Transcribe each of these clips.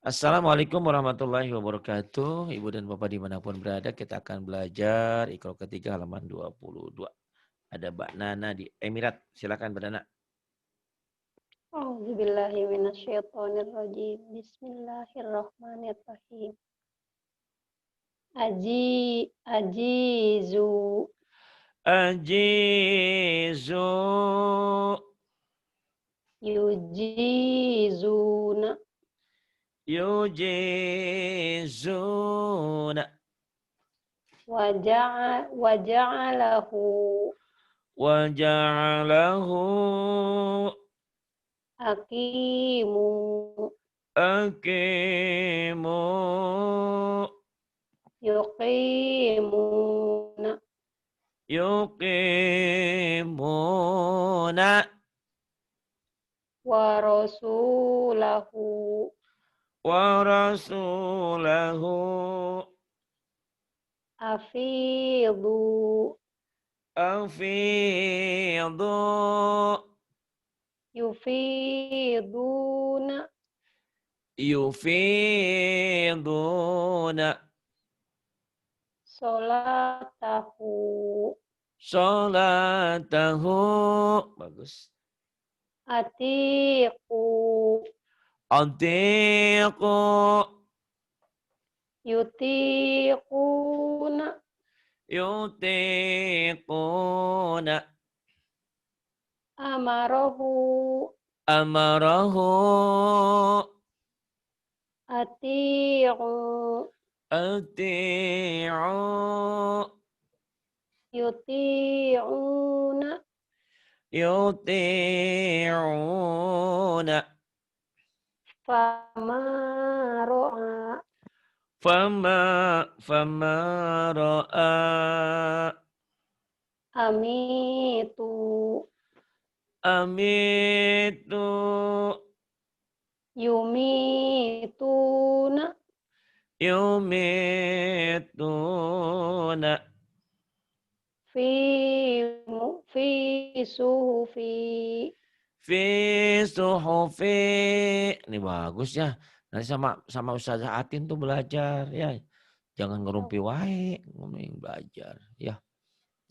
Assalamualaikum warahmatullahi wabarakatuh. Ibu dan Bapak dimanapun berada, kita akan belajar Iqra ketiga halaman 22. Ada Mbak Nana di Emirat. Silakan Mbak Nana. A'udzubillahi minasyaitonirrajim. Bismillahirrahmanirrahim. Ajizu, Ajizu yujizuna, yujizuna waja'alahu, wa ja'alahu akimu, aqimu yuqimuna, yuqimuna wa rasulahu, wa rasulahu afidu, afidu yufiduna, yufiduna solatahu, salatahu. Bagus. atiku, Atiqu yutiquna, yutiquna amarahu, amarahu ati'u, ati'u yuti'una, yuti'una famaro'a, fama ra'a amitu, amitu yumituna, yumituna fi, fi suhufi, fi suhufi. Ini bagus ya. Nanti sama Ustazah Atin tuh belajar ya. Jangan ngerumpi wae, ngomongin belajar ya.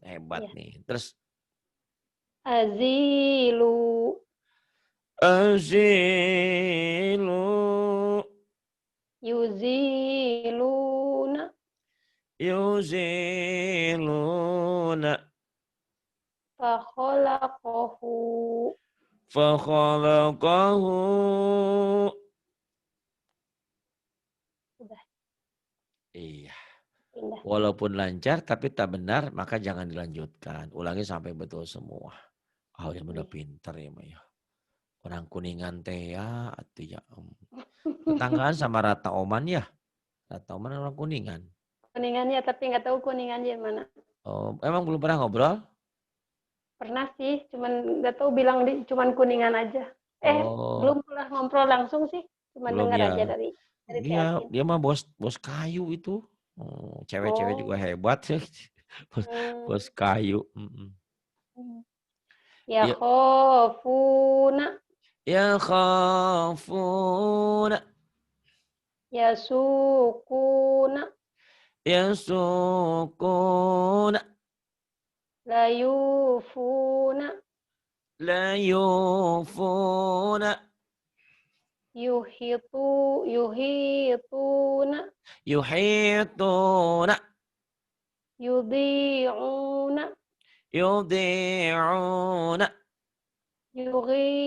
Hebat ya. nih. Terus Azilu, azilu yuziluna, yuziluna fakhalaqahu, fakhalaqahu. udah Iya. pindah. Walaupun lancar tapi tak benar maka jangan dilanjutkan. Ulangi sampai betul semua. Oh yang udah pinter ya Maya. Orang Kuningan teh ya. Artinya, tetanggaan sama Rata Oman ya. Rata Oman orang Kuningan. Kuningannya, tapi nggak tahu kuningannya mana. Oh, emang belum pernah ngobrol? Pernah sih, cuman nggak tahu bilang cuman kuningan aja. Oh, Belum pernah ngobrol langsung sih, cuma belum dengar ya. aja dari Dia Tiatin. dia mah bos kayu itu. Cewek-cewek juga Oh, hebat sih. Bos, hmm. bos kayu. Mm-mm. Ya Ya, khofuna, ya khafuna, ya sukuna, ya sukuna, la yufuna, la yufuna, yuhituna, yuhituna, yudhi'una, yudi'una,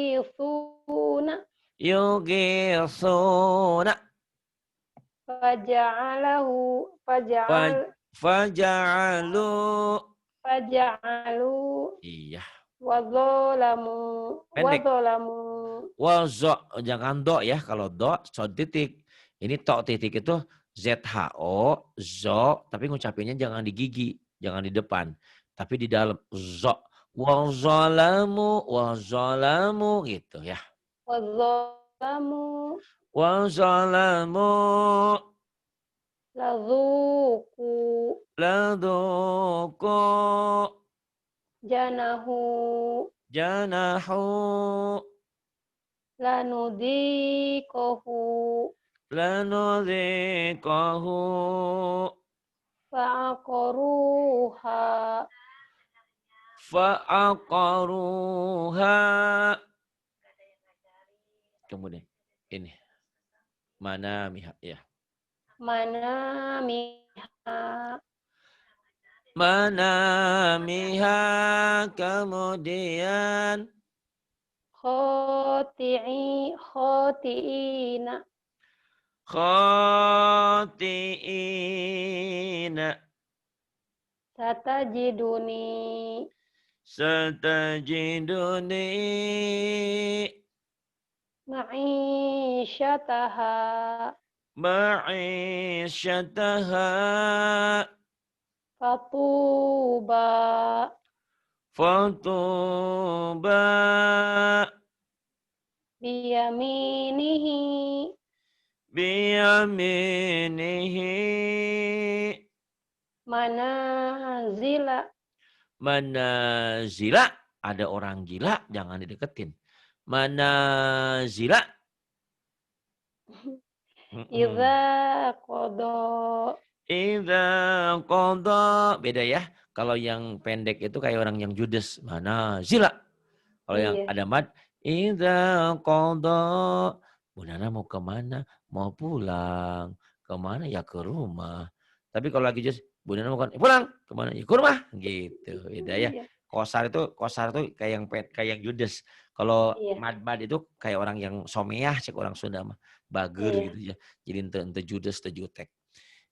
yughithuna, yugisuna, faja'alahu, faja'alu. faja'alu, Iya, wadzalamu, pendek. wadzalamu, Wazo, jangan do ya. Kalau do, so titik. Ini to titik itu ZHO, zo, tapi ngucapinnya jangan di gigi, jangan di depan. Tapi di dalam, zo. Wazalamu gitu ya. wadzalamu, Wazalamu, lazuku, laduku, janahu, janahu, lanudikohu, lanudhiqahu fa'aqaruha fa'aqaruha. Kemudian ini manamiha ya. manamiha Manamiha kemudian khoti'ina khati'ina satajiduni satajiduni ma'isyataha ma'isyataha fatuba fatuba biyaminihi biyaminihi manazila manazila. Ada orang gila jangan dideketin. Manazila. idza qada Idza qada. Beda ya. Kalau yang pendek itu kayak orang yang judes. Manazila. Kalau yang iya ada mad. Idza qada. Bu Nana mau kemana? Mau pulang. Kemana? Ya ke rumah. Tapi kalau lagi judes. Bu Nana mau pulang. Kemana? Ya ke rumah. Gitu. Beda ya. iya Kosar itu kayak yang judes. Kalau iya mad itu kayak orang yang someah cek orang Sunda mah. Bager iya gitu ya. Jadi ente judes te jutek.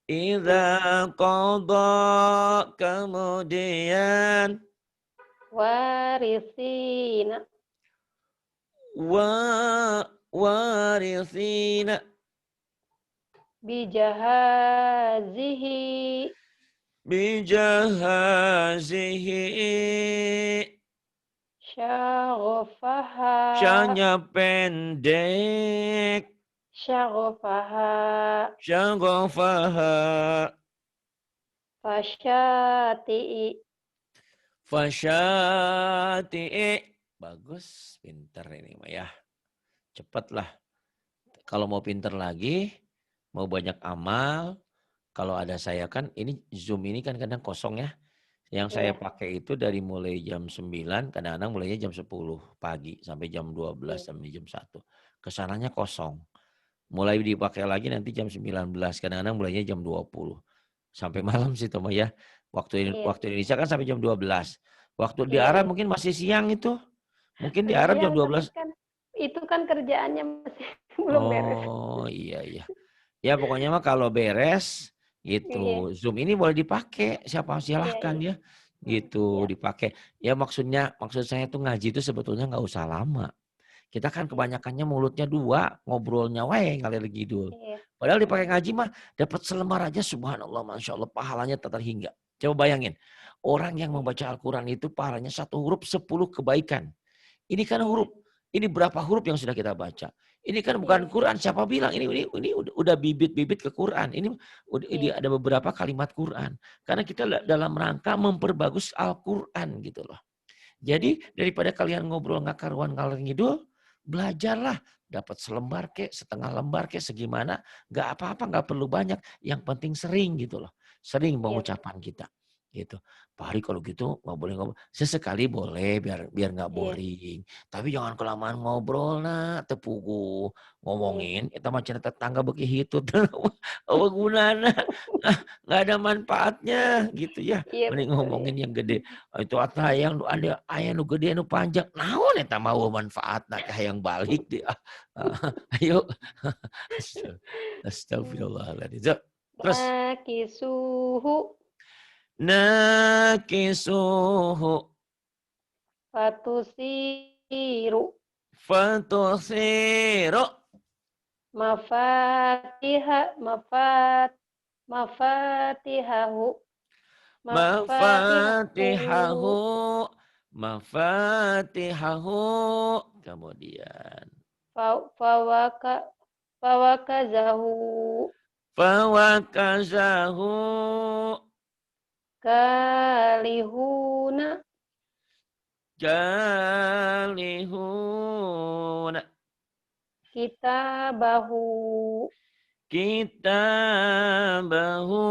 iya Idza qada kemudian warisina wa warisina bijahazihi bijahazihi. syagofaha Syanya pendek. syagofaha Syagofaha fasyati'i fasyati'i. Bagus, pinter ini mah ya. Cepatlah. Kalau mau pinter lagi, mau banyak amal, kalau ada saya kan ini Zoom ini kan kadang kosong ya. Yang saya iya pakai itu dari mulai jam 9, kadang-kadang mulainya jam 10 pagi sampai jam 12 iya sampai jam 1. Kesananya kosong. Mulai dipakai lagi nanti jam 19, kadang-kadang mulainya jam 20. Sampai malam sih Toma ya. iya Waktu Indonesia kan sampai jam 12. Waktu di iya Arab iya mungkin masih siang itu. Mungkin di masih Arab jam siang tapi 12. kan itu kan kerjaannya masih belum beres Oh iya iya. Ya pokoknya mah kalau beres iya gitu. Zoom ini boleh dipakai. Siapa iya silahkan iya ya. Gitu iya dipakai. Ya maksud saya tuh ngaji itu sebetulnya nggak usah lama. Kita kan iya kebanyakannya mulutnya dua, ngobrolnya wae ngalir ngidul. iya Padahal dipakai ngaji mah dapat selembar aja subhanallah masya Allah pahalanya tak terhingga. Coba bayangin. Orang yang iya membaca Al-Quran itu pahalanya satu huruf 10 kebaikan. Ini kan iya huruf. Ini berapa huruf yang sudah kita baca. Ini kan bukan iya Quran. Siapa bilang ini udah bibit-bibit ke Quran. Ini iya ada beberapa kalimat Quran. Karena kita dalam rangka memperbagus Al-Quran gitu loh. iya Jadi daripada kalian ngobrol nggak karuan ngalor ngidul, belajarlah. Dapat selembar kek, setengah lembar kek, segimana. Nggak apa-apa, nggak perlu banyak. Yang penting sering gitu loh. Sering iya pengucapan kita. Gitu. Pak Hari kalau gitu nggak boleh ngobrol. Sesekali boleh biar nggak iya boring. Tapi jangan kelamaan ngobrol nah tepugu. iya Ngomongin kita macam tetangga beki hitut. Apa gunana? Nggak ada manfaatnya gitu ya. iya Mending betul ya ngomongin yang gede. Itu yang ada aya nu gede nu panjang. Naon eta mau manfaatna teh hayang balik deh. Ayo. Astagfirullahaladzim. So, terus nakisuhu nakisuhu fatusiru fatusiru mafatiha mafatihahu mafatihahu mafatihahu mafatihahu kemudian fawaka fawakazahu fawakazahu kalihuna kalihuna kitabahu kitabahu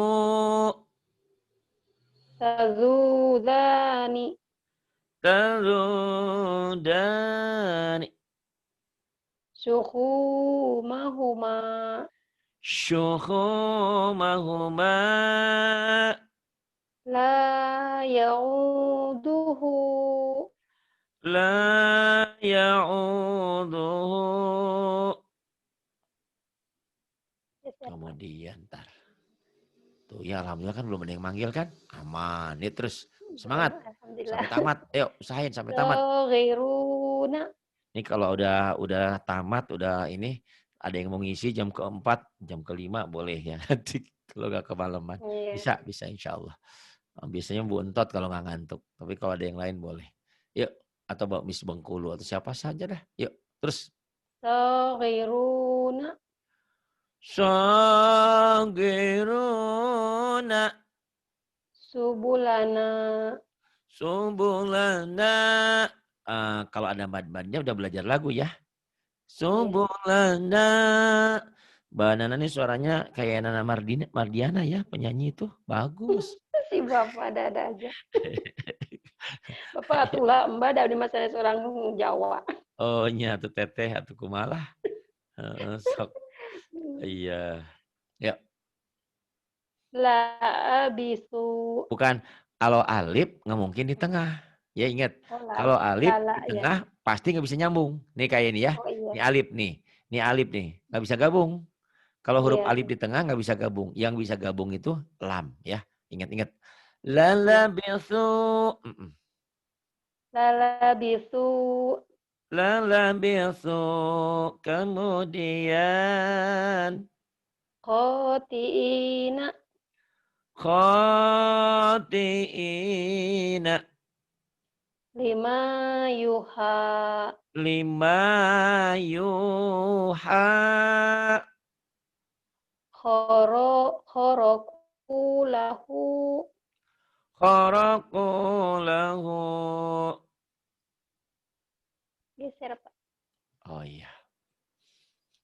tazudani tarudani syuhumahuma syuhumahuma la ya'uduhu la ya'uduhu. Kemudian ntar. Tuh ya alhamdulillah kan belum ada yang manggil kan. Aman. Nih terus semangat. Alhamdulillah. Sampai tamat. Ayo usahain sampai tamat. Saghiruna Ini kalau udah tamat, udah ini ada yang mau ngisi jam keempat, jam kelima boleh ya. Nanti kalau nggak kemalaman. iya. Bisa insya Allah. Biasanya Bu Entot kalau nggak ngantuk. Tapi kalau ada yang lain boleh. Yuk. Atau Mbak Miss Bengkulu atau siapa saja dah. Yuk. Terus. Saghiruna Sagiruna subulana subulana. Kalau ada mad-madnya udah belajar lagu ya. iya. Subulana. Mbak Nana ini suaranya kayak Nana Mardiana ya, penyanyi itu. Bagus. Si Bapak ada aja. Bapak atulah Mbak dari masalah seorang Jawa. Oh nya tuh teteh atau kumalah. Sok. Iya. Ya, La bisu. bukan kalau alif nggak mungkin di tengah. Ya ingat, Oh, kalau alif lala di ya. tengah pasti nggak bisa nyambung. Nih kayak ini ya. Oh iya. Ini alif nih. Ini alif nih. Nggak bisa gabung. Kalau huruf Iya. alif di tengah nggak bisa gabung. Yang bisa gabung itu lam ya. Ingat-ingat. Lala bisu. Lala bisu Lala bisu. Kemudian. khotiina Khotiina. lima yuha Lima yuha. khoroku lahu Kharaku lahu. geser Pak. Oh iya.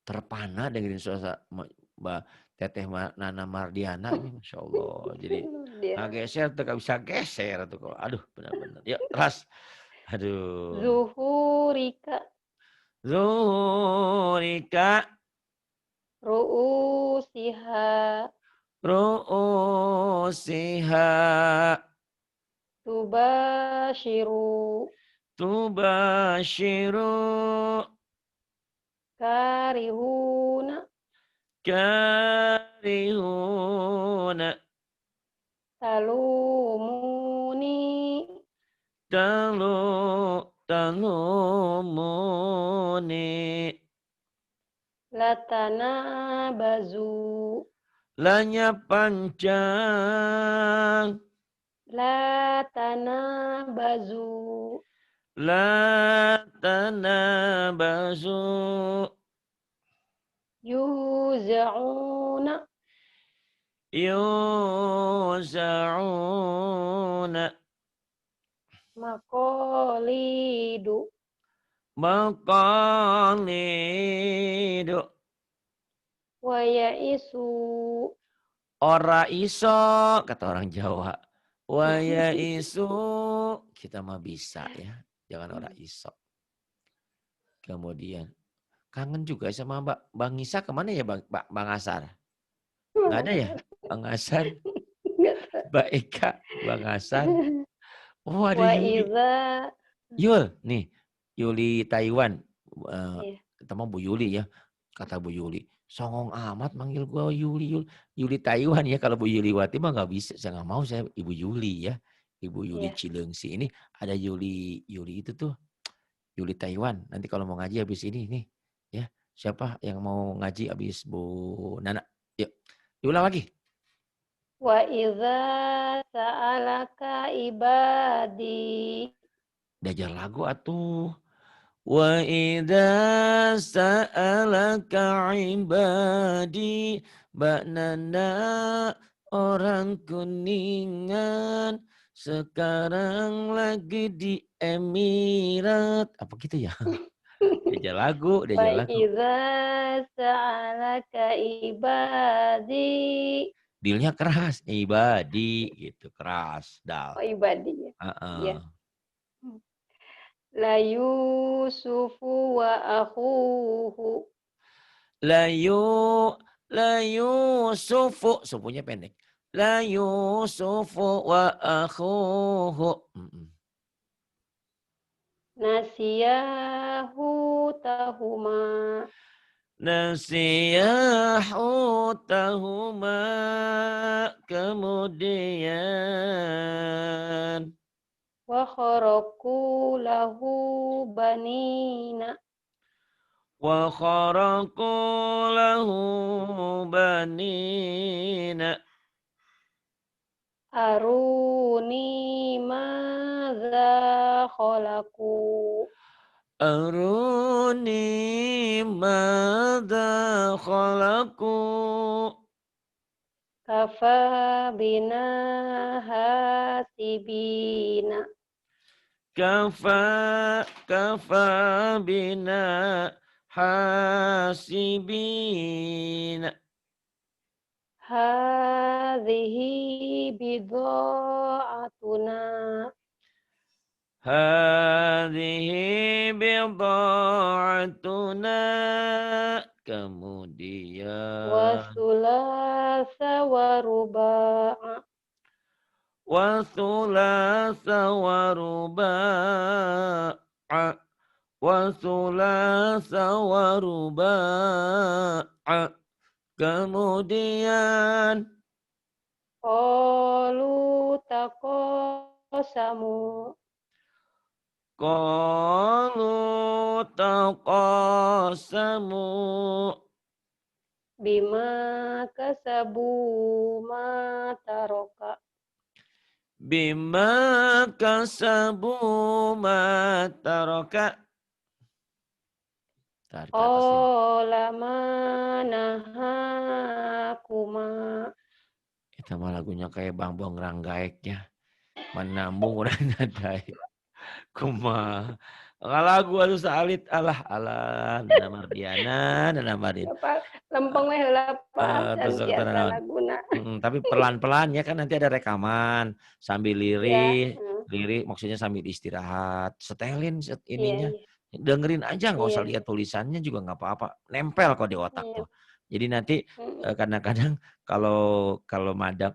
Terpana dengerin suara Mbak Teteh Nana Mardiana ini Masya Allah. Jadi nggak Dia geser tuh gak bisa geser tuh kok. Aduh benar-benar. Yuk ras. Aduh. zuhurika Zuhurika. ru'usiha Ru'usiha. tubashiru Tubashiru. karihuna Karihuna. talumuni Talumuni. latana bazu Lanya panjang. latana bazu La tanabazu. yuzauna Yuzauna. makolidu Maqalidu. wayaisu Ora iso, kata orang Jawa. Waya isu. Kita mah bisa ya. Jangan ora iso. Kemudian. Kangen juga sama Bang Nisa kemana ya Bang Asar? Nggak ada ya? Bang Asar, Mbak Eka, Bang Asar. Oh ada wa Yuli. iza Yul, nih. Yuli Taiwan. iya. Ketemu Bu Yuli ya. Kata Bu Yuli. Songong amat manggil gua Yuli. Yuli Taiwan ya. Kalau Bu Yuli Wati mah nggak bisa. Saya nggak mau saya Ibu Yuli ya. Ibu Yuli Iya. Cilengsi. Ini ada Yuli itu tuh. Yuli Taiwan. Nanti kalau mau ngaji habis ini nih. Ya. Siapa yang mau ngaji habis Bu Nana? Yuk. Diulang lagi. Wa iza sa'alaka ibadi Belajar lagu atuh. Wa idza sa'alaka ibadi. Mbak Nana orang Kuningan. Sekarang lagi di Emirat. Apa gitu ya? Diajak lagu, Wa diajak lagu. idza sa'alaka ibadi. Dilnya keras, ibadi gitu, keras, dal. Oh, ibadi ya. Iya. Heeh. La Yusufu wa akhuhu. Layu Yusufu, sufunya pendek. La Yusufu wa akhuhu. Nasiyahu tahuma. Nasiyah hutahuma, kemudian Wa kharaku lahu banina. wa kharaqu lahu banina. Aruni madza khalaku. Aruni madza khalaqu. Kafa bina hasibina. Kafa bina hasibina. Hadhihi bidha'atuna. Hadhihi bidha'atuna. Kemudian Wasulasa waruba'a. wa thulatha wa ruba'a. Wa thulatha wa ruba'a. Kemudian Qalu taqasamu. qalu taqasamu Bima kasabu ma taraka. bima kasabu ma taraka. Tar ke atasnya. Qala ma nahakuma. Itu mah lagunya kayak Bang Bong Ranggaeknya. Menambung urang nadai. Kumaha. Lagu atuh salit alah Nana Mardiana, Nana Mardin. Apa lempeng we heula Terus dan tiasa naon. laguna. Tapi pelan-pelan ya kan nanti ada rekaman sambil Ya, lirik maksudnya sambil istirahat, setelin iya, ininya. iya, Dengerin aja nggak usah iya, lihat tulisannya juga nggak apa-apa. Nempel kok di otak iya. tuh. Jadi nanti kadang-kadang kalau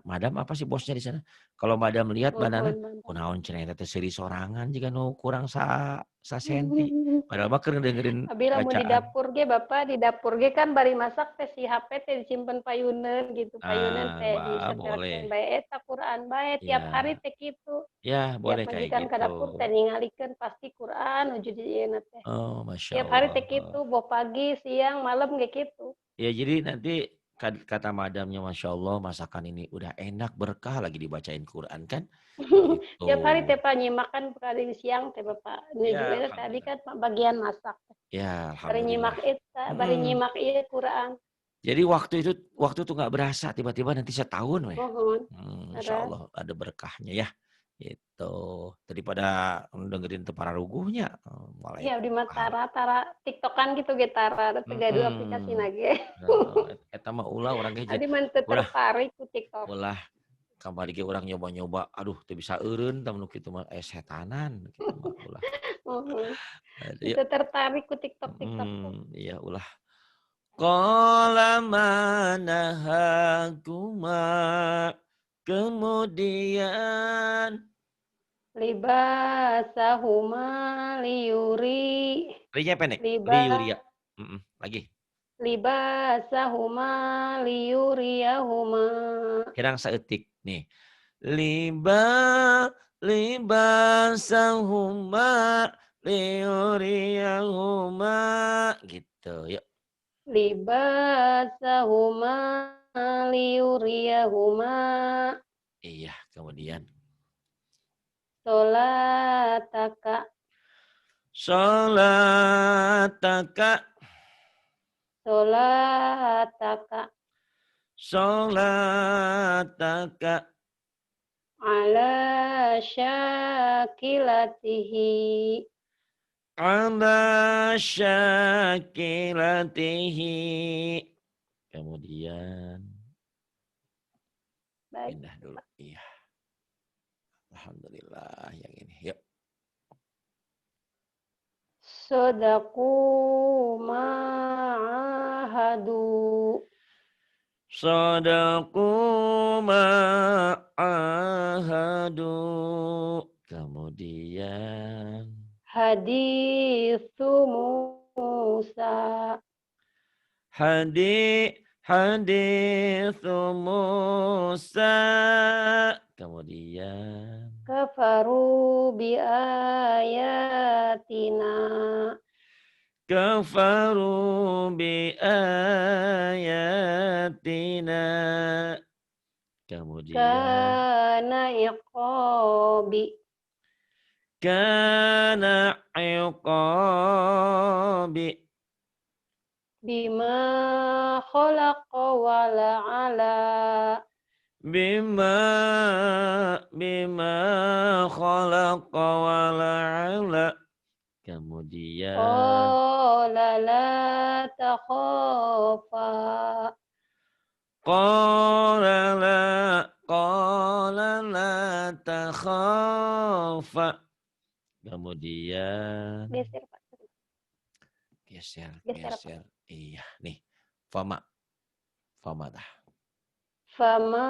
madam apa sih bosnya di sana? Kalau madam lihat banana, Mohon bantuan. kunaon cenah teh seuri sorangan jika nu kurang sa senti. Padahal mah keur dengerin Abi lamun di bacaan. dapur ge Bapak, di dapur ge kan bari masak teh si HP teh disimpen payuneun gitu. Payuneun teh disetelkeun Boleh. bae eta Quran bae tiap hari Ya, teh kitu. ya Tiap boleh kayak majikan ka gitu. dapur teh ningalikeun pasti Quran nuju di ieu teh. Oh, Masya Tiap hari Allah. teh kitu, boh pagi, siang, malam ge kitu. Ya jadi nanti kata madamnya Masya Allah masakan ini udah enak berkah lagi dibacain Quran kan. Gitu. Tiap hari teh Pak nyimak kan kali siang teh Bapak. Nuju Ya eta tadi Alhamdulillah. kan bagian masak. Ya Bari Alhamdulillah. nyimak eta, bari Mm-mm. nyimak ieu Quran. Jadi waktu itu nggak berasa tiba-tiba nanti setahun weh. Mohon. Insya Ada. Allah ada berkahnya ya. Itu daripada dengerin para ruguhnya mulai Iya di mah pahala. tara TikTokan gitu ge tara teu gaduh Mm-mm. aplikasina ge. Eta mah ulah orang ge Adi mah teu ulah tertarik ku TikTok. ulah kamari ge urang nyoba-nyoba aduh teu bisa eureun tah nu kitu mah setanan kitu mah ulah. Heeh. Yuk Teu tertarik ku TikTok tuh. iya ulah. Qala manahakuma, kemudian Libasahuma liyuri rinya pendek liba liuria. Lagi libasahuma liyuriyahuma. hirang saeutik nih. Liba libasahuma liuriyahuma gitu. Yuk. Libasahuma liyuriyahuma. Iya, kemudian Sholataka. sholataka Sholataka. sholataka Ala syakilatihi. ala syakilatihi. Kemudian Baik. pindah dulu. Iya. Alhamdulillah yang ini. Yuk. Sodaqu ma'ahadu. Sadaqu ma'ahadu. Kemudian Hadithu Musa. hadithu Musa. Kemudian Kafaru bi ayatina. kafaru bi ayatina. Kemudian Kana iqabi. kana iqabi. Bima khalaqa wala'ala. Bima khalaqa wa la'ala. Kemudian Qala la takhafa. qala la takhafa. Kemudian Geser, Pak. Geser, Pak. geser. Iya, nih. Fama dah. Fama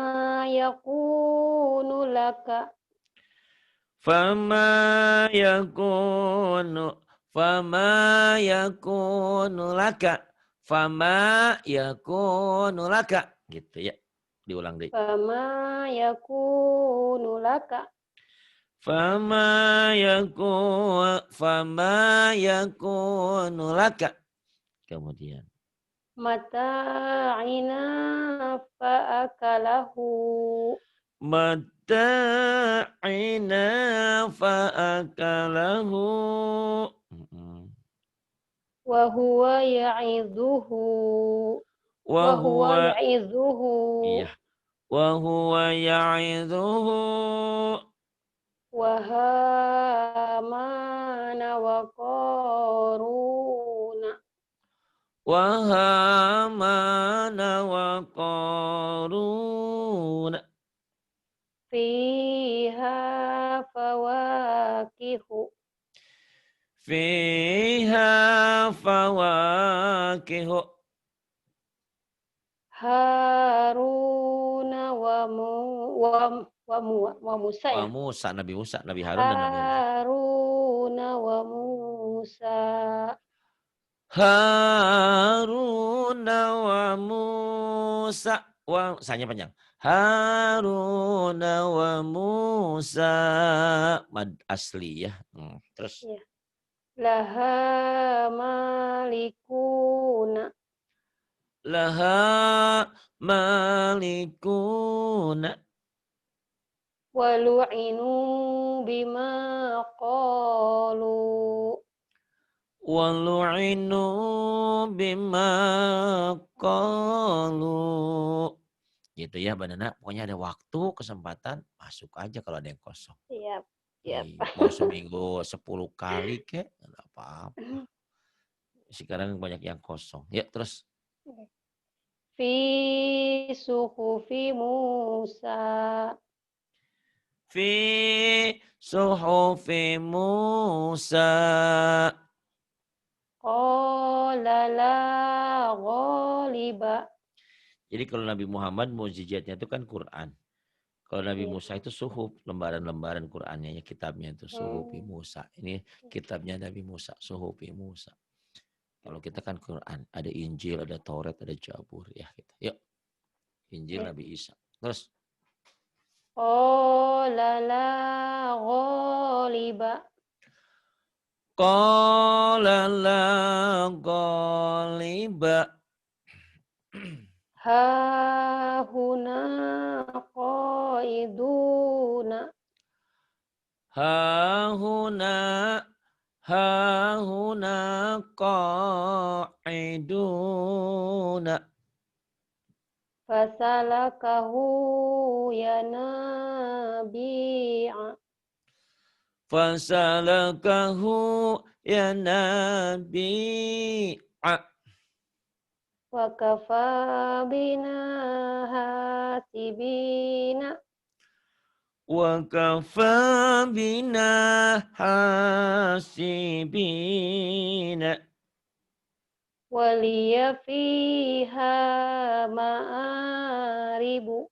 yakunu laka. Fama yakunu laka. Fama yakunu laka. Gitu ya. Diulang deh. Fama yakunu laka. Fama yakunu laka. Kemudian Mata'ina fa'akalahu. mata'ina fa'akalahu. Wa huwa ya'idhuhu. Wa huwa Wahuwa ya'idhuhu. iya. Wahuwa ya'idhuhu. Wa hamana wa qaruna. Wahamana wa qaruna. Fiha fawakihu. Fiha fawakihu. Haruna wa Musa Wa ya. Musa, Nabi Musa, Nabi Harun dan Nabi Musa. Haruna wa Musa. Haruna wa Musa. Sanya panjang. Haruna wa Musa. Mad asli ya. Terus. Ya. Laha malikuna. Laha malikuna. Walu'inu bima qalu. Walu'inu bima qalu. Gitu ya Mbak Nana. Pokoknya ada waktu, kesempatan, masuk aja kalau ada yang kosong. Siap. Mau seminggu 10 kali kek, enggak apa-apa. Sekarang banyak yang kosong. Ya, terus. Fi suhufi Musa. Fi suhufi Musa. Qala la ghaliba. Jadi kalau Nabi Muhammad mukjizatnya itu kan Quran. Kalau Nabi Musa itu suhuf, lembaran-lembaran Qurannya, ya kitabnya itu suhufi Musa. Ini kitabnya Nabi Musa, suhufi Musa. Kalau kita kan Quran, ada Injil, ada Taurat, ada Zabur ya gitu. Yuk. Injil Nabi Isa. Terus Qala la ghaliba. qala la ghaliba. Hahuna qaiduna. Hahuna qa'iduna. Fasalakahu yanabi'a. Fasalakahu ya Nabi. Wa kafa bina hasibina. Wa kafa bina hasibina. Waliya fiha ma'aribu.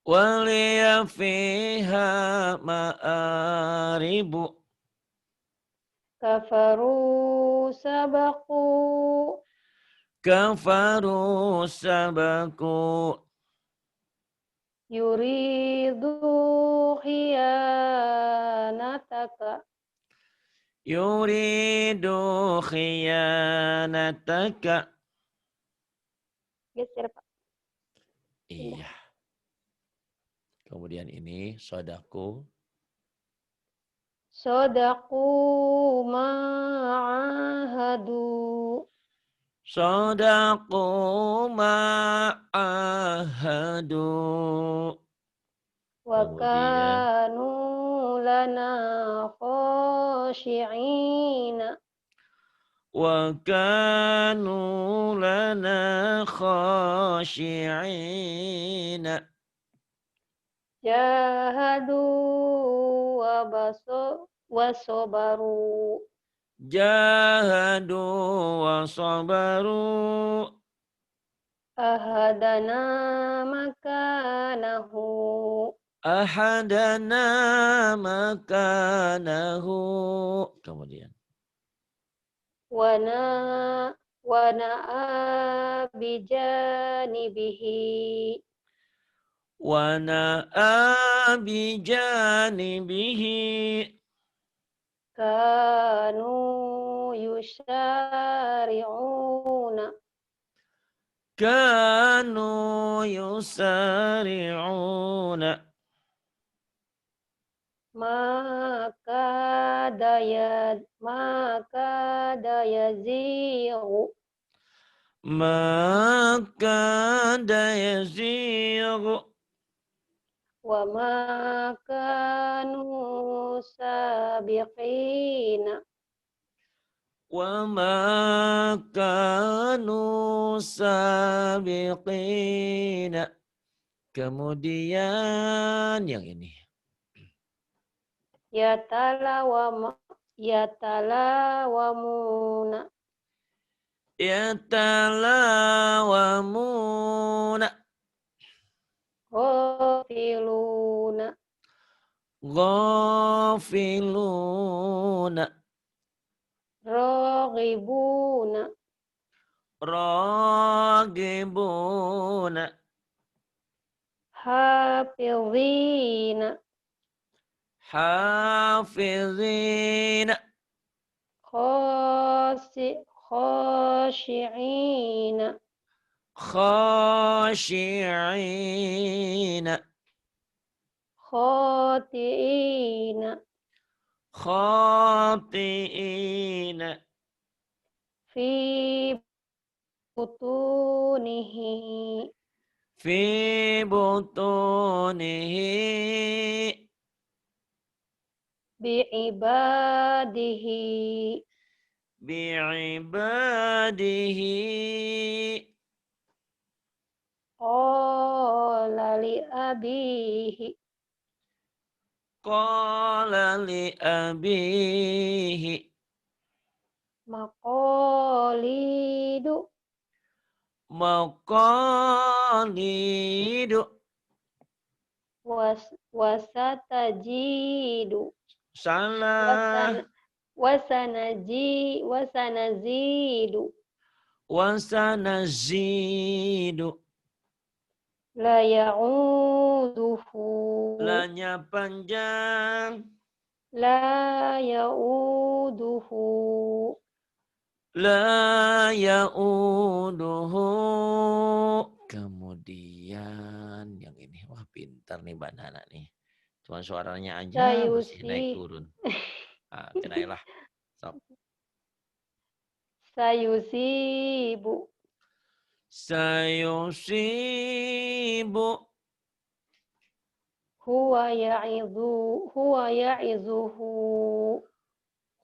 Waliya fiha ma'aribu. Kafaru sabaku. Kafaru sabaku. Yuridu khiyanataka. Yuridu khiyanataka. Geser, Pak. Iya. Kemudian ini sodaku. Sodaku ma'ahadu. Sodaku ma'ahadu. Wa Kemudian. kanu lana khashi'ina. Wa kanu lana khashi'ina. Jahadu wa sobaru. Jahadu wa sabaru. Ahadana makanahu. Ahadana makanahu. Kemudian. Wana bijanibihi. Wa na'a bijanibihi. Kanu yusari'una. Kanu yusari'una. Maka dayaziru. Maka dayaziru. Wa makanu sabiqina. Wa ma kanu sabiqina. Kemudian yang ini. Yatalawamuna. Yatalawamuna. Ghafiluna. Ghafiluna. Raghibuna. Ragibuna. Hafizina. Hafizina. Khashi'ina. Khashi'ina. Khati'ina. Khati'ina. Fi butunihi. Fi butunihi. Bi'ibadihi. Bi'ibadihi. Qala li abihi. Qala li abihi. Maqalidu. Maqalidu. Wasatajidu. Salah. Wasanazidu. Wasanazidu. La ya'uduhu. Lanya panjang. La ya'uduhu. La ya'uduhu. Kemudian yang ini. Wah pintar nih Mbak Nana nih. Cuma suaranya aja masih naik turun. Ah, kenailah. Sok. Sayusibu. Sayusibu. Huwa ya'izuhu.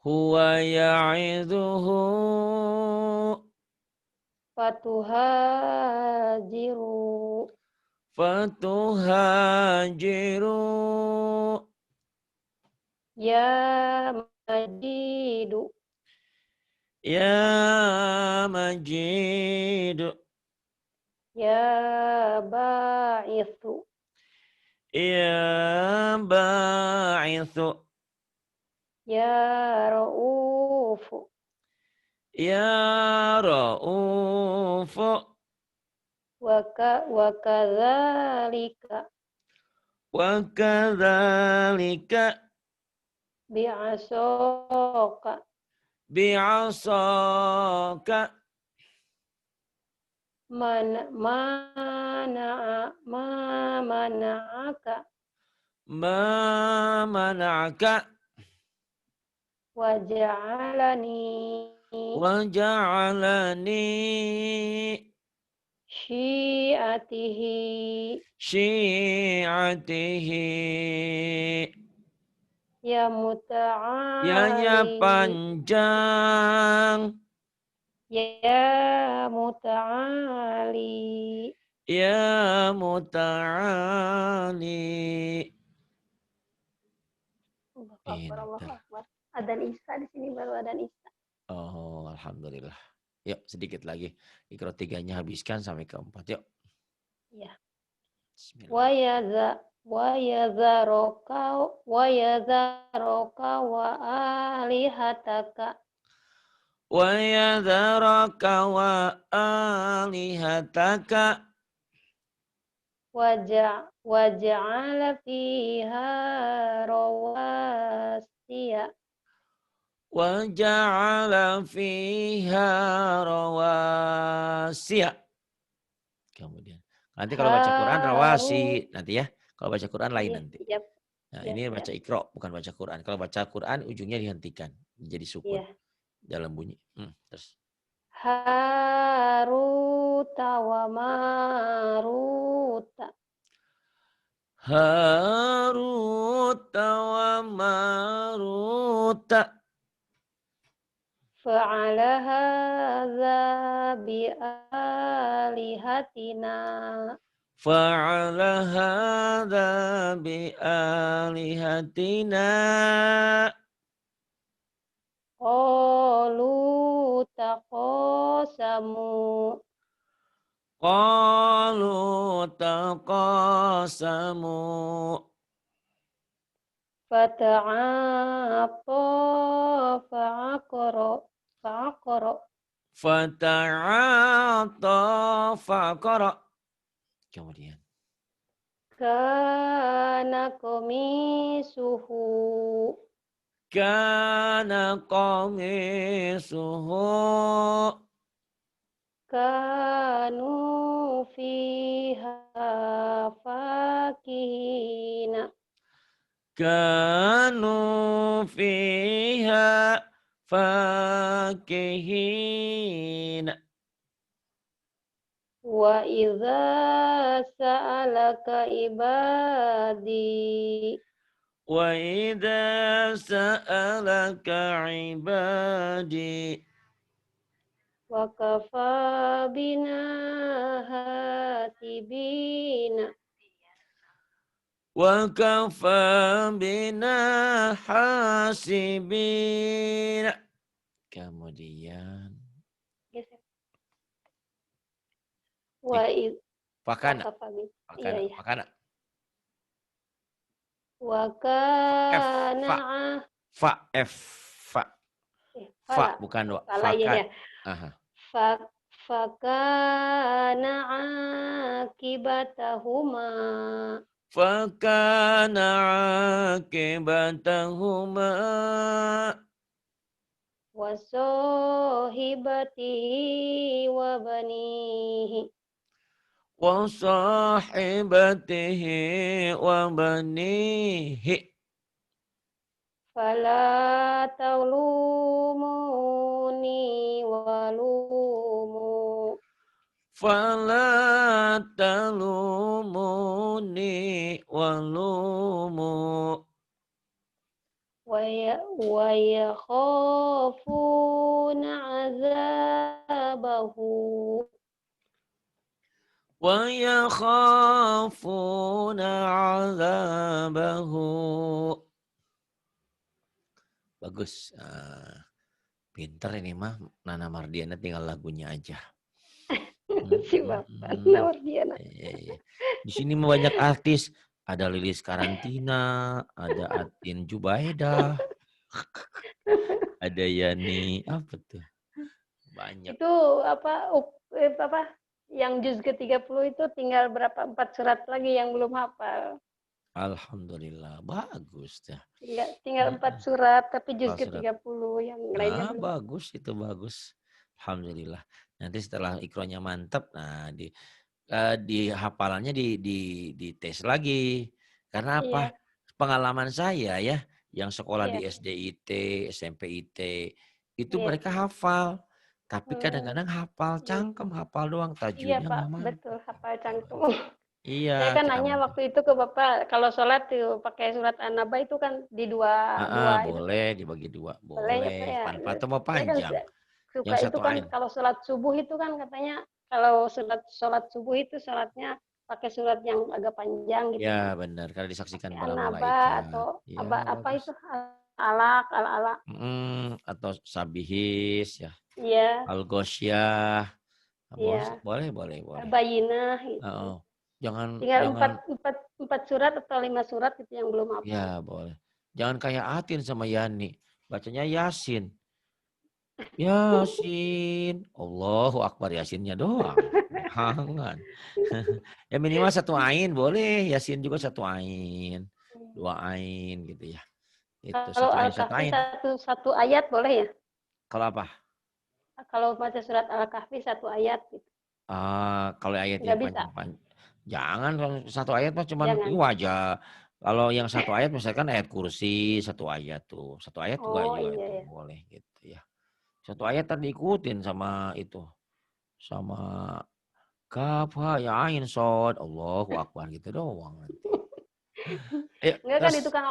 huwa ya'idhuhu fatuhajiru fatuhajiru ya majidu ya majidu ya ba'ithu ya ba'ithu ya ra'ufu ya ra'ufu wa kadzalika wa kadzalika bi'asaka bi'asaka mana'aka ma mana'aka waja'alani wa ja'alani syi'atihi syi'atihi ya ya muta'ali panjang ya muta'ali ya muta'ali. Allahu Akbar, Allahu Pinter. Akbar. Adzan Isya di sini baru adzan Isya. Oh, alhamdulillah. Yuk, sedikit lagi. Iqra 3-nya habiskan sampai ke 4. Yuk. Ya. Bismillah. Wa yadharoka wa alihataka Wa yadharaka wa alihataka waja'ala fiha rawasiya wa ja'ala fiha rawasiya. Kemudian nanti kalau baca Quran rawasi nanti ya. Kalau baca Quran lain nanti. Siap. Nah, Ya, ini siap. baca Iqra bukan baca Quran. Kalau baca Quran ujungnya dihentikan menjadi sukun Ya. dalam bunyi. Terus Haruta wa maruta Haruta wa Maruta fa'ala hadza bi alihatina fa'ala hadza bi alihatina qalu taqasamu qalu taqasamu fata'atta fa'aqara fata'ata faqara. Kemudian kana qamisuhu kana qamisuhu kanu fiha fakihina kanu fiha fakihina wa idza sa'alaka ibadi wa idza sa'alaka ibadi wa kafa bina hatibina wa kafa bina hasibina. Kemudian wa id fakana iya, iya. fakana Wa kana fa fa bukan wa salah ya. Aha. Fakana akibatahuma Fakana akibatahuma wa sahibatihi wa banihi wa sahibatihi wa banihi fala talumuni walumu fala talumuni walumu ويخافون عذابه ويخافون عذابه. Bagus. Pinter ini mah. Nana Mardiana tinggal lagunya aja. si Bapak Nawardiana. Iya. Di sini banyak artis. Ada Lilis Karantina, ada Atin Jubaidah, ada Yani, apa tuh? Banyak. Itu apa yang juz ke-30 itu tinggal berapa 4 surat lagi yang belum hafal. Alhamdulillah, bagus ya. Tinggal 4 surat tapi juz Surat. ke-30 yang lainnya belum. Bagus, itu bagus. Alhamdulillah. Nanti setelah ikronya mantap, nah di hafalannya di tes lagi. Karena apa? Iya, Pengalaman saya ya, yang sekolah iya, di SD IT, SMP IT, itu iya. mereka hafal. Tapi Hmm, kadang-kadang hafal hmm. cangkem, hafal doang, Iya tajwidnya Pak, nggak betul mantap. hafal cangkem. Saya Iya, kan kita nanya mantap. waktu itu ke Bapak, kalau sholat tuh pakai surat An-Naba itu kan di dua dua itu tuh. Boleh dibagi dua, Boleh ya Pak boleh. ya. Manfaatnya mau Saya kan panjang. suka Yang itu satu kan ain. kalau sholat subuh itu kan katanya kalau sholat subuh itu sholatnya pakai surat yang agak panjang gitu kan. Ya benar, karena disaksikan Pakai para An-Naba malaikat. atau Ya apa bagus. itu alak ala-ala. Atau sabihis ya, Iya, al-ghosyah. iya. Boleh, boleh, boleh. Bayinah gitu. Oh, jangan, Tinggal jangan, empat surat atau 5 surat itu yang belum hafal. ya boleh. Jangan kayak Atin sama Yani. Bacanya Yasin. Yasin. Allahu Akbar, Yasinnya doang. Jangan. Ya minimal satu ain boleh. Yasin juga satu ain. Dua ain gitu ya. Itu Kalau satu ain, satu Al-Kahfi ain. satu ayat boleh ya? Kalau apa? Kalau baca surat Al-Kahfi 1 ayat gitu. Kalau ayatnya Nggak bisa? panjang-panjang. Jangan kalau satu ayat mah cuman Jangan. wajah. Kalau yang satu ayat misalkan ayat kursi satu ayat tuh. Satu ayat Oh juga iya itu ya. boleh gitu ya. Satu ayat tadi ikutin sama itu. Sama kaf ha ya ain sod. Allahu Akbar gitu doang nanti. Ayo Enggak kan terus. itu kan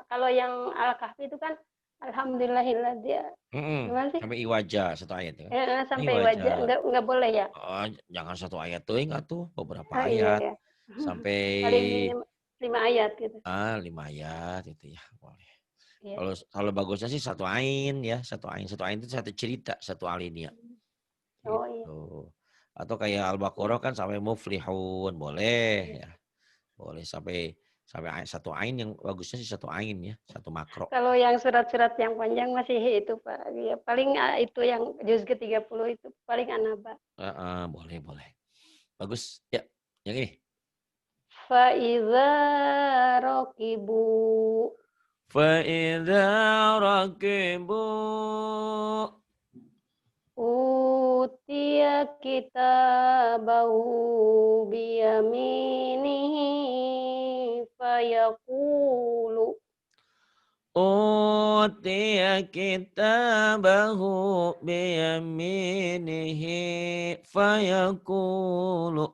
kalau yang Al-Kahfi itu kan Alhamdulillahilladzi gimana sih? Sampai iwaja satu ayat ya kan. Sampai Iwaja. wajah enggak boleh ya? Jangan satu ayat tuh enggak tuh. Beberapa Oh iya ayat. ya. Sampai Paling minim 5 ayat gitu. 5 ayat itu ya. Boleh. Iya. Kalau bagusnya sih satu ain ya, satu ain itu satu cerita, satu alinea Oh iya. gitu. Atau kayak Al-Baqarah kan sampai muflihun, boleh ya. Boleh sampai sampai satu ain, yang bagusnya sih satu ain ya, satu makro. Kalau yang surat-surat yang panjang masih itu Pak. Ya, paling itu yang juz ke-30 itu paling An-Naba. Boleh, boleh. Bagus. Ya, yang ini. Faiza rokibu Fa'idha rakibu utia kitabahu biyaminihi fayaqulu utiya kitabahu biyaminihi fayaqulu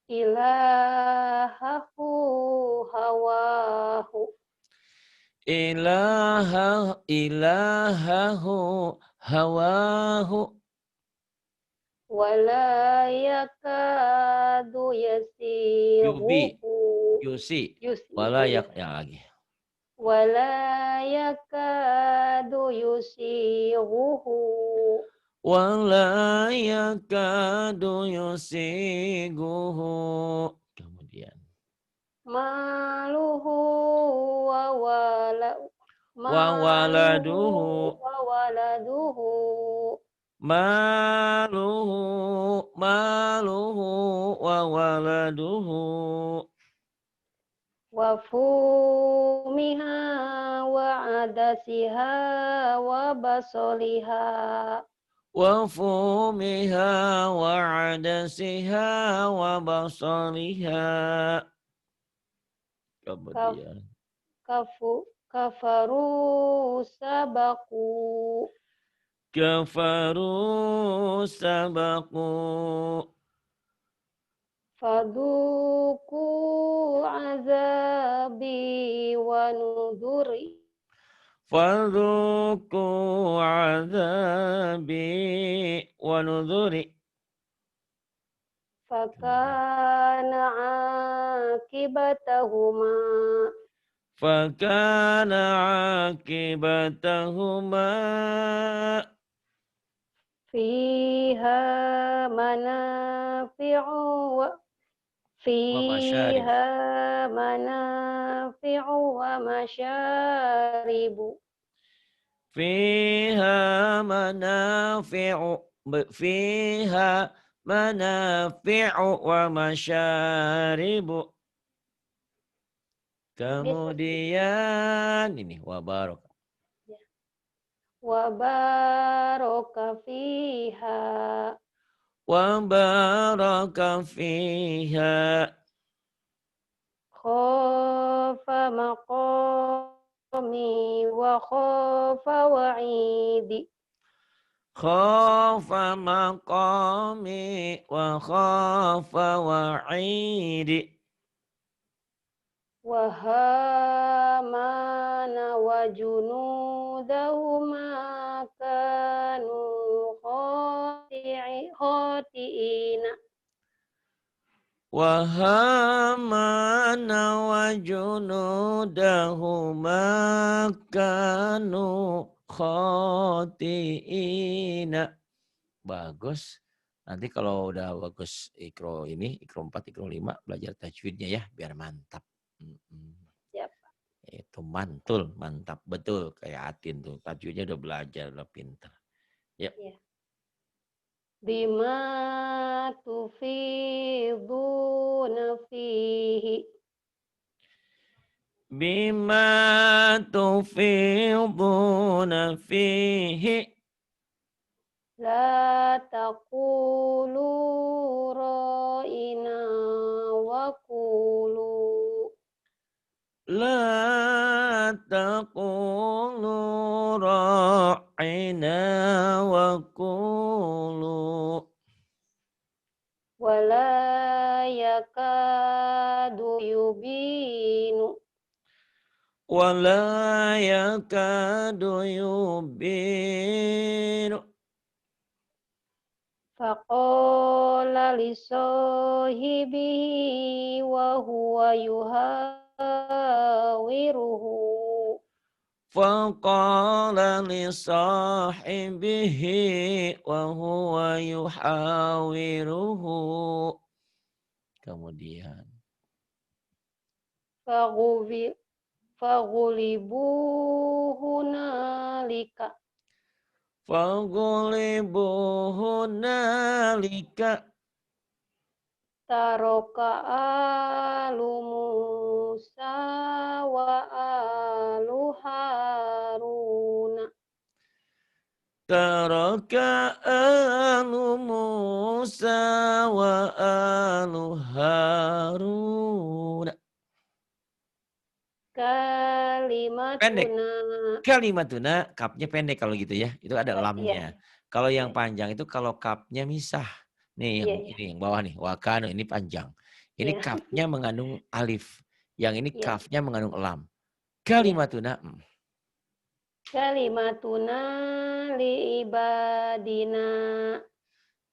ilahahu hawahu ilahahu hawahu wala yakadu yubi yasiruhu yusi yusi wala oh iya yang lagi wala yakadu yusiruhu wala yakadu yusiguhu. Kemudian maluhu wa wala wa maluhu waladuhu wa waladuhu maluhu wa waladuhu wa fumiha wa adasiha wa basoliha wa fumiha wa adasiha wa basariha. kaf, Kemudian kafaru sabaku kafaru sabaku faduku azabi wa nuduri. فذوقوا عذابي ونذري. Kemudian. Fakana akibatahuma فكان عاقبتهما fiha manafi'u wa ومشارب. fiha manafi'u wa masyaribu. فيها منافع فيها منافع ومشارب. Kemudian ini wabarak. Wa baraka fiha Wabaraka fiha. khafa maqami wa khafa wa'idi. Khafa maqami wa khafa wa'idi. Wa hamana wa junudahuma kanu khati'ina. Wa hamana wa junudahuma kanu khati'ina. Bagus. Nanti kalau udah bagus ikro 4, ikro 5 belajar tajwidnya ya biar mantap. Siap. Itu mantul, mantap betul kayak Atin tuh. Tajwidnya udah belajar, udah pinter. Yuk. Ya. Bima tufiduna fihi. Bima tufiduna fihi. La taqulu ra'ina wa qulu. La taqulu ra'ina wa qulu. Wala yakadu yubinu. Wala yakadu yubinu. Faqala li sahibihi wa huwa yuhawiruhu. Faqala li sahibihi wa huwa yuhawiruhu. Kemudian. Faghulibu hunalika. Faghulibu hunalika. Taroka alu Musa wa alu Haruna. Taraka alu Musa wa alu Haruna. Kalimatuna, kapnya pendek kalau gitu ya. Itu ada lamnya. Kalau yang panjang itu kalau kapnya misah. Nih ini yang bawah nih. Wakanu ini panjang. Ini kapnya mengandung alif. Yang ini kafnya mengandung lam. Kalimatuna. Kalimatuna li ibadina.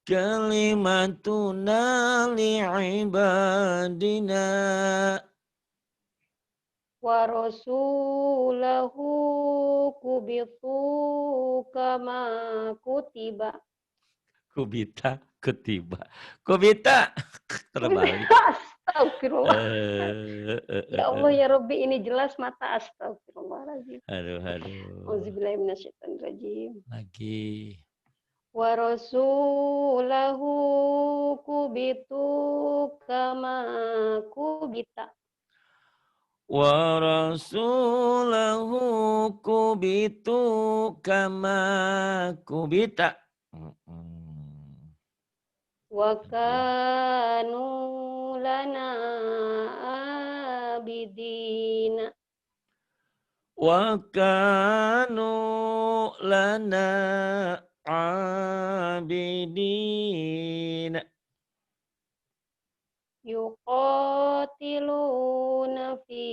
Kalimatuna li ibadina. Wa rasulahu kubitu kama kutiba. Kubita ketiba. Kubita terbalik. Astagfirullah. Ya Allah ya Rabbi, ini jelas mata astagfirullahaladzim. Aduh. Auzubillahi minasyaitonirrajim. Lagi. Wa rasulahu kubitu kama kubita. Wa rasulahu kubitu kama kubita. Wa kanu lana abidina. Wa kanu lana abidina. Yuqatiluna fi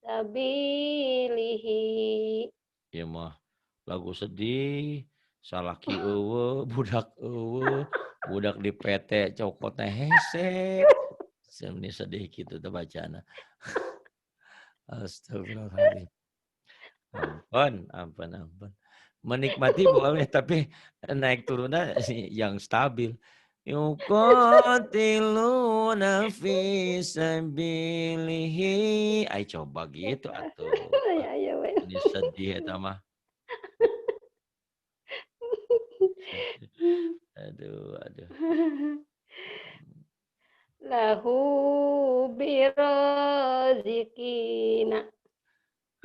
sabilihi. Ya mah lagu sedih, salaki eueuh, budak eueuh, budak di PT cokotna hese. Seni sedih gitu teh bacana. Astagfirullahaladzim. Ampun, ampun, ampun. Menikmati boleh, tapi naik turunnya yang stabil. Yuqatiluna fi sabilihi. Ay coba gitu atuh. Ya ya we. Ini sedih eta mah. Sedih. Aduh, aduh. Lahu birazikina.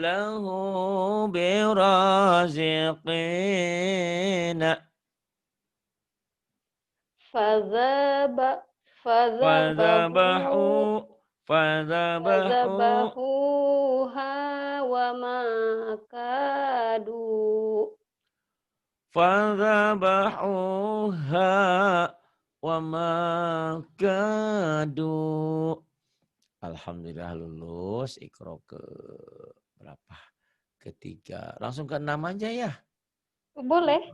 Lahu biraziqina. Fazaba fazabahu Fadzabahu. Fadzabahu. fazabahuha wa ma kadu. Fadzabahuha wa ma kadu. Alhamdulillah lulus Iqra ke berapa? Ketiga. Langsung ke 6 aja ya. Boleh.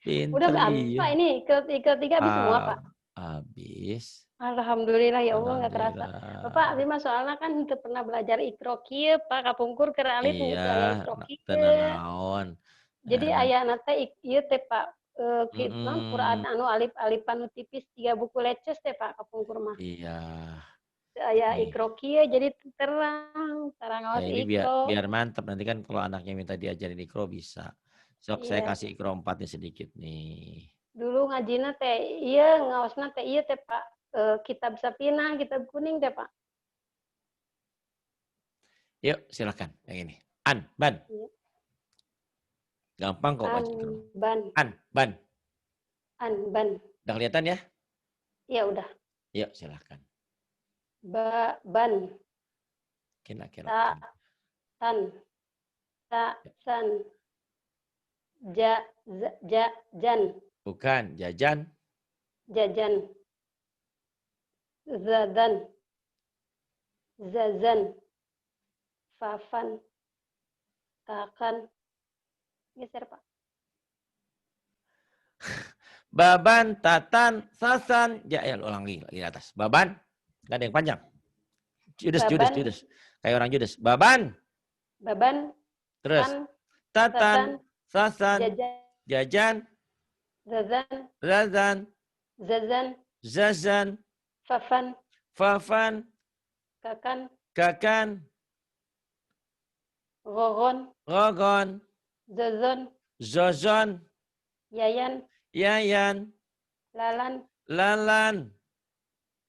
Iya, Udah pinter berapa iya. ini? Ketiga habis semua, Pak? Habis. Alhamdulillah ya Allah nggak kerasa. Bapak, Alhamdulillah. Bima soalnya kan teu pernah belajar Iqra kieu, Pak, kapungkur keur alit Iya, teu aya Iqra tenang kieu. naon. Jadi ayana teh ieu teh, Pak, naon Quran Mm-mm. anu alif-alifan nu tipis 3 buku leces teh, Pak, kapungkur mah. Iya. Teu aya Nih. Iqra kieu jadi terang Ya awas ini biar Iqra. biar mantap nanti kan kalau anaknya minta diajarin Iqra bisa. Sok saya Iya. kasih Iqra 4 nih sedikit nih. Dulu ngajina teh ieu ngaosna teh ieu teh, Pak, kitab Sapinah, kitab kuning teh, Pak. Yuk silakan yang ini. An, ban. Iya. Gampang kok baca Iqra. Anban, An, ban. anban. Udah kelihatan ya? Ya udah. Yuk silakan. Ban, Kira-kira. ta, tan, ta, san, jan, Bukan jajan. jajan, zadan, zazan, fafan, kakan. Geser, Pak. Baban, tatan, sasan. Ya, ulang lagi di atas. Baban. Gak ada yang panjang. Judes, judes, Baban, judes. Kayak orang judes. Baban. baban, Terus. tan, Tatan, sasan, sasan, jajan, jajan, zazan, razan, zazan, zazan, fafan, fafan, kakan, kakan, gogon, rogon, zozon, zozon, yayan, yayan, lalan, lalan,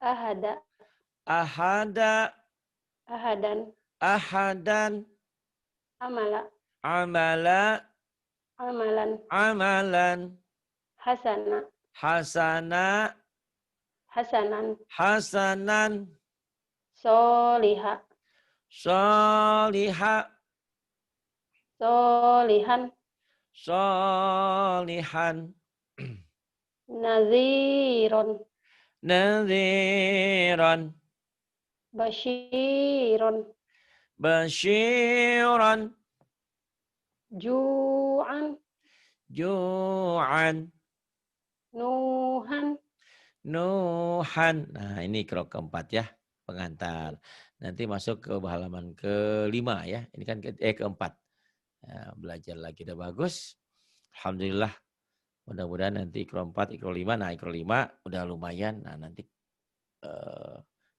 ahada, ahada, ahadan, ahadan, amala, amala, amalan, amalan, hasana, hasana, hasanan, hasanan, soliha, soliha, solihan, solihan, naziron, nadhiran, basyiron, basyiran, ju'an, ju'an, nuhan, nuhan. Nah ini krok keempat ya, pengantar. Nanti masuk ke halaman kelima ya. Ini kan keempat. Ya, belajar lagi udah bagus. Alhamdulillah. Mudah-mudahan nanti Ikro 4, Ikro 5. Nah Ikro 5 udah lumayan. Nah nanti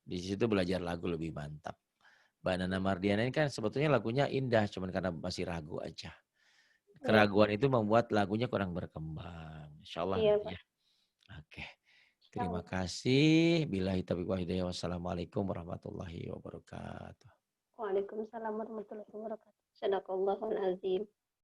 di situ belajar lagu lebih mantap. Mbak Nana Mardiana ini kan sebetulnya lagunya indah. Cuman karena masih ragu aja. Keraguan itu membuat lagunya kurang berkembang. Insya Allah iya, nanti ya. Oke. Terima kasih. Billahi taufiq wal hidayah. Wassalamualaikum warahmatullahi wabarakatuh. Waalaikumsalam warahmatullahi wabarakatuh. Sadaqallahul azim.